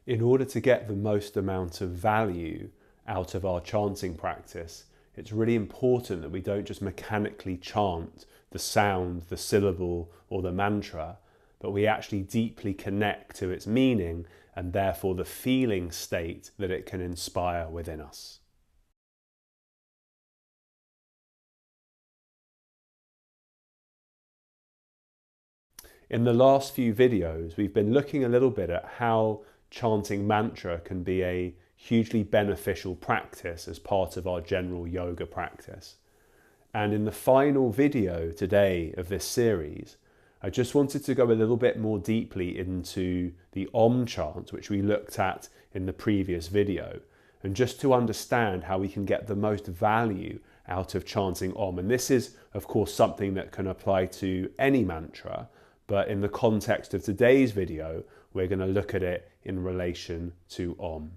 In order to get the most amount of value out of our chanting practice, it's really important that we don't just mechanically chant the sound, the syllable, or the mantra, but we actually deeply connect to its meaning and therefore the feeling state that it can inspire within us. In the last few videos, we've been looking a little bit at how chanting mantra can be a hugely beneficial practice as part of our general yoga practice. And in the final video today of this series, I just wanted to go a little bit more deeply into the Om chant, which we looked at in the previous video, and just to understand how we can get the most value out of chanting Om. And this is, of course, something that can apply to any mantra, but in the context of today's video, we're going to look at it in relation to Om.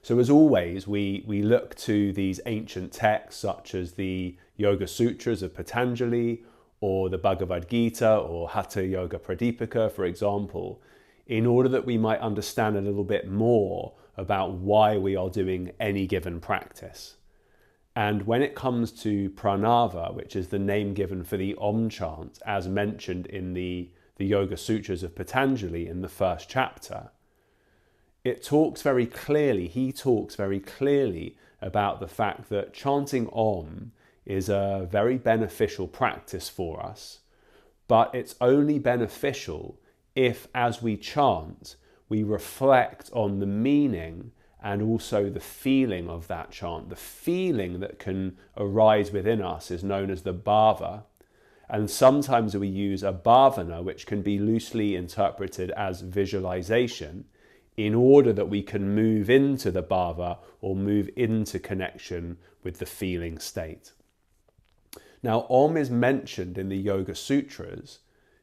So as always, we look to these ancient texts such as the Yoga Sutras of Patanjali or the Bhagavad Gita or Hatha Yoga Pradipika, for example, in order that we might understand a little bit more about why we are doing any given practice. And when it comes to pranava, which is the name given for the Om chant, as mentioned in the Yoga Sutras of Patanjali in the first chapter, he talks very clearly about the fact that chanting Om is a very beneficial practice for us, but it's only beneficial if, as we chant, we reflect on the meaning and also the feeling of that chant. The feeling that can arise within us is known as the Bhava. And sometimes we use a bhavana, which can be loosely interpreted as visualization, in order that we can move into the Bhava or move into connection with the feeling state. Now, Om is mentioned in the Yoga Sutras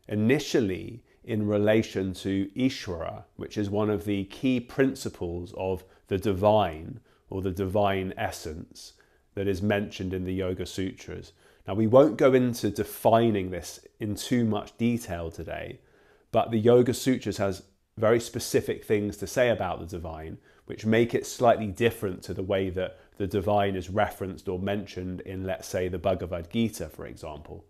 initially in relation to Ishvara, which is one of the key principles of the divine or the divine essence that is mentioned in the Yoga Sutras. Now, we won't go into defining this in too much detail today, but the Yoga Sutras has very specific things to say about the divine, which make it slightly different to the way that the divine is referenced or mentioned in, let's say, the Bhagavad Gita, for example.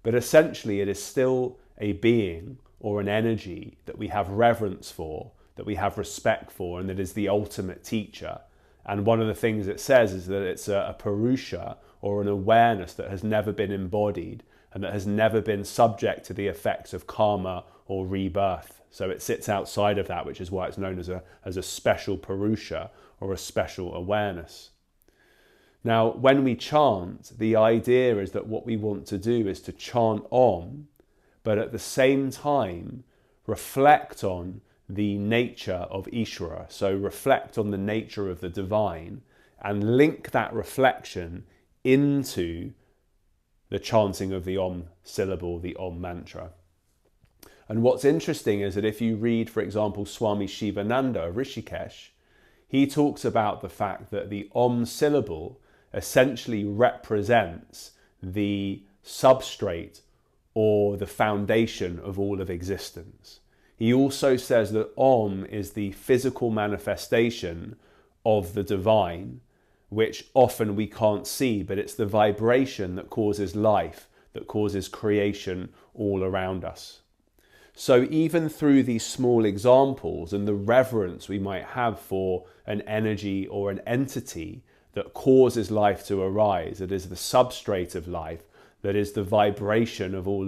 But essentially, it is still a being or an energy that we have reverence for, that we have respect for, and that is the ultimate teacher. And one of the things it says is that it's a Purusha or an awareness that has never been embodied and that has never been subject to the effects of karma or rebirth. So it sits outside of that, which is why it's known as a special Purusha or a special awareness. Now, when we chant, the idea is that what we want to do is to chant Om, but at the same time reflect on the nature of Ishvara. So reflect on the nature of the divine and link that reflection into the chanting of the Om syllable, the Om mantra. And what's interesting is that if you read, for example, Swami Shivananda of Rishikesh, he talks about the fact that the Om syllable essentially represents the substrate or the foundation of all of existence. He also says that Om is the physical manifestation of the divine, which often we can't see, but it's the vibration that causes life, that causes creation all around us. So even through these small examples and the reverence we might have for an energy or an entity that causes life to arise, that is the substrate of life, that is the vibration of all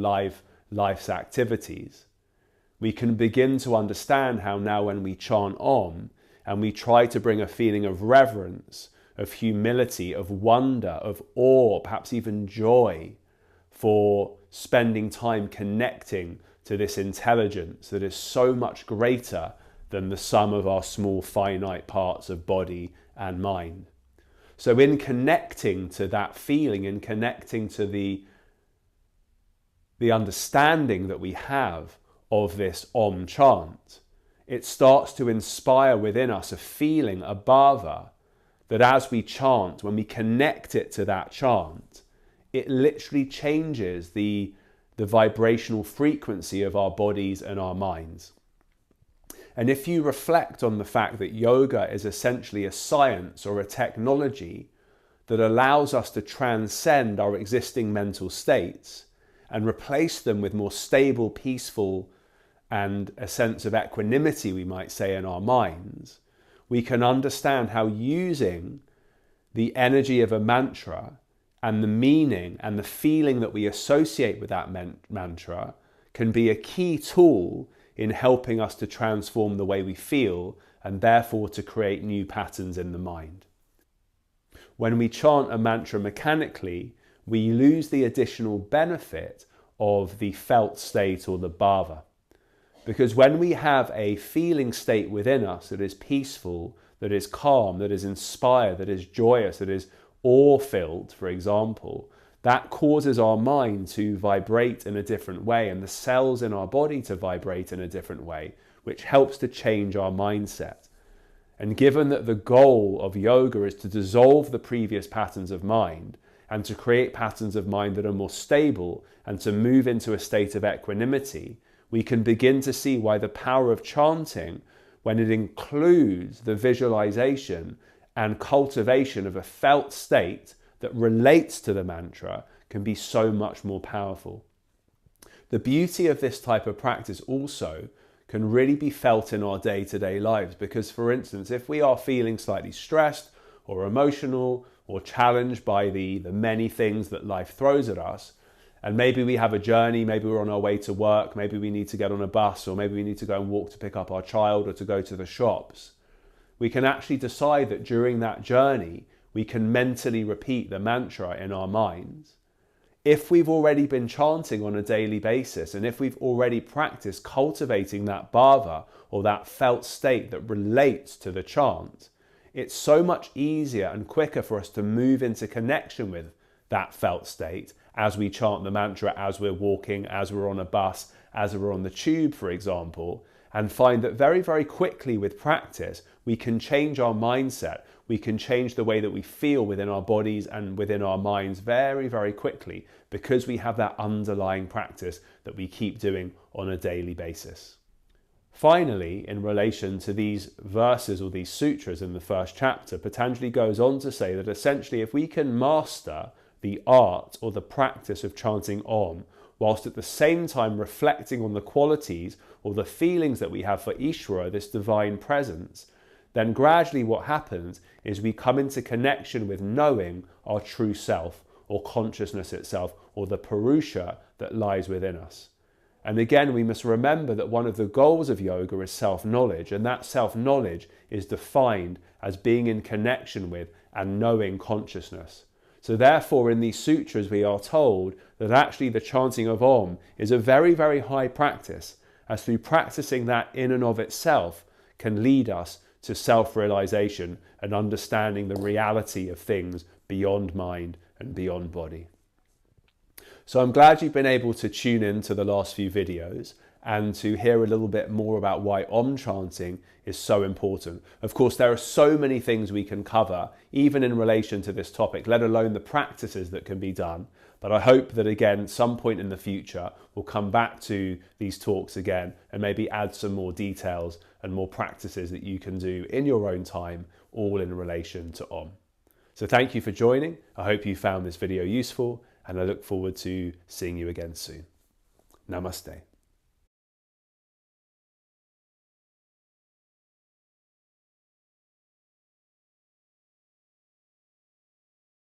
life's activities, we can begin to understand how now when we chant Om and we try to bring a feeling of reverence, of humility, of wonder, of awe, perhaps even joy for spending time connecting to this intelligence that is so much greater than the sum of our small finite parts of body and mind. So in connecting to that feeling, in connecting to the understanding that we have of this Om chant, it starts to inspire within us a feeling, a bhava, that as we chant, when we connect it to that chant, it literally changes the vibrational frequency of our bodies and our minds. And if you reflect on the fact that yoga is essentially a science or a technology that allows us to transcend our existing mental states and replace them with more stable, peaceful, and a sense of equanimity, we might say, in our minds, we can understand how using the energy of a mantra and the meaning and the feeling that we associate with that mantra can be a key tool in helping us to transform the way we feel and therefore to create new patterns in the mind. When we chant a mantra mechanically, we lose the additional benefit of the felt state or the bhava. Because when we have a feeling state within us that is peaceful, that is calm, that is inspired, that is joyous, that is awe-filled, for example, that causes our mind to vibrate in a different way and the cells in our body to vibrate in a different way, which helps to change our mindset. And given that the goal of yoga is to dissolve the previous patterns of mind and to create patterns of mind that are more stable and to move into a state of equanimity, we can begin to see why the power of chanting, when it includes the visualization and cultivation of a felt state that relates to the mantra, can be so much more powerful. The beauty of this type of practice also can really be felt in our day-to-day lives, because, for instance, if we are feeling slightly stressed or emotional or challenged by the many things that life throws at us, and maybe we have a journey, maybe we're on our way to work, maybe we need to get on a bus, or maybe we need to go and walk to pick up our child or to go to the shops, we can actually decide that during that journey, we can mentally repeat the mantra in our minds. If we've already been chanting on a daily basis, and if we've already practiced cultivating that bhava or that felt state that relates to the chant, it's so much easier and quicker for us to move into connection with that felt state as we chant the mantra, as we're walking, as we're on a bus, as we're on the tube, for example, and find that very, very quickly with practice, we can change our mindset. We can change the way that we feel within our bodies and within our minds very, very quickly, because we have that underlying practice that we keep doing on a daily basis. Finally, in relation to these verses or these sutras in the first chapter, Patanjali goes on to say that essentially if we can master the art or the practice of chanting Om, whilst at the same time reflecting on the qualities or the feelings that we have for Ishvara, this divine presence, then gradually what happens is we come into connection with knowing our true self or consciousness itself or the Purusha that lies within us. And again, we must remember that one of the goals of yoga is self-knowledge, and that self-knowledge is defined as being in connection with and knowing consciousness. So therefore, in these sutras, we are told that actually the chanting of Om is a very, very high practice, as through practicing that in and of itself can lead us to self-realization and understanding the reality of things beyond mind and beyond body. So I'm glad you've been able to tune in to the last few videos and to hear a little bit more about why Om chanting is so important. Of course, there are so many things we can cover, even in relation to this topic, let alone the practices that can be done. But I hope that, again, some point in the future, we'll come back to these talks again and maybe add some more details and more practices that you can do in your own time, all in relation to Om. So thank you for joining. I hope you found this video useful, and I look forward to seeing you again soon. Namaste.